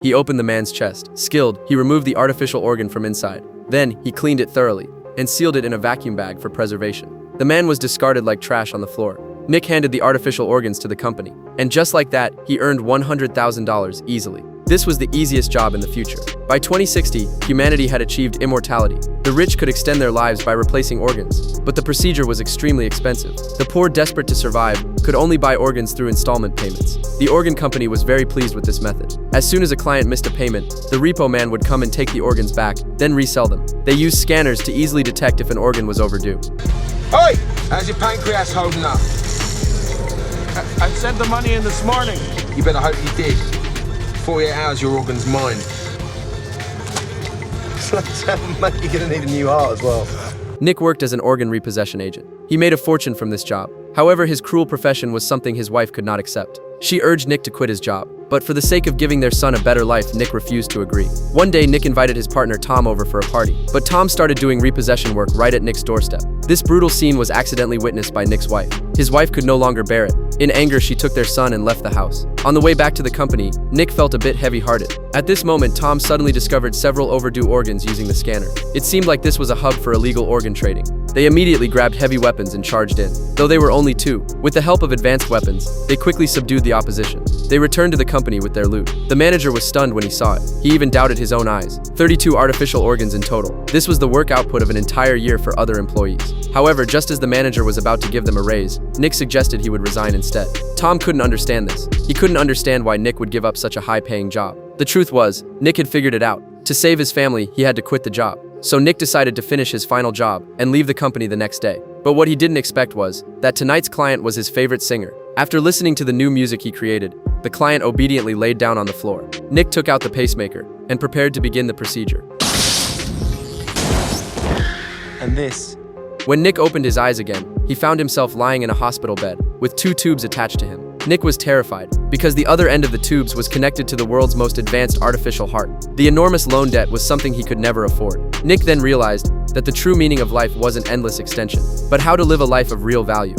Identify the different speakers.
Speaker 1: He opened the man's chest. Skilled, he removed the artificial organ from inside. Then, he cleaned it thoroughly and sealed it in a vacuum bag for preservation. The man was discarded like trash on the floor. Nick handed the artificial organs to the company. And just like that, he earned $100,000 easily. This was the easiest job in the future. By 2060, humanity had achieved immortality. The rich could extend their lives by replacing organs, but the procedure was extremely expensive. The poor, desperate to survive, could only buy organs through installment payments. The organ company was very pleased with this method. As soon as a client missed a payment, the repo man would come and take the organs back, then resell them. They used scanners to easily detect if an organ was overdue.
Speaker 2: Oi! How's your pancreas holding up?
Speaker 3: I sent the money in this morning.
Speaker 2: You better hope you did. 48 hours, your organ's mine. Mate, you're gonna need a new heart as well.
Speaker 1: Nick worked as an organ repossession agent. He made a fortune from this job. However, his cruel profession was something his wife could not accept. She urged Nick to quit his job, but for the sake of giving their son a better life, Nick refused to agree. One day, Nick invited his partner Tom over for a party, but Tom started doing repossession work right at Nick's doorstep. This brutal scene was accidentally witnessed by Nick's wife. His wife could no longer bear it. In anger, she took their son and left the house. On the way back to the company, Nick felt a bit heavy-hearted. At this moment, Tom suddenly discovered several overdue organs using the scanner. It seemed like this was a hub for illegal organ trading. They immediately grabbed heavy weapons and charged in. Though they were only two, with the help of advanced weapons, they quickly subdued the opposition. They returned to the company with their loot. The manager was stunned when he saw it. He even doubted his own eyes. 32 artificial organs in total. This was the work output of an entire year for other employees. However, just as the manager was about to give them a raise, Nick suggested he would resign instead. Tom couldn't understand this. He couldn't understand why Nick would give up such a high-paying job. The truth was, Nick had figured it out. To save his family, he had to quit the job. So Nick decided to finish his final job and leave the company the next day. But what he didn't expect was that tonight's client was his favorite singer. After listening to the new music he created, the client obediently laid down on the floor. Nick took out the pacemaker and prepared to begin the procedure.
Speaker 3: And this.
Speaker 1: When Nick opened his eyes again, he found himself lying in a hospital bed with 2 tubes attached to him. Nick was terrified because the other end of the tubes was connected to the world's most advanced artificial heart. The enormous loan debt was something he could never afford. Nick then realized that the true meaning of life wasn't endless extension, but how to live a life of real value.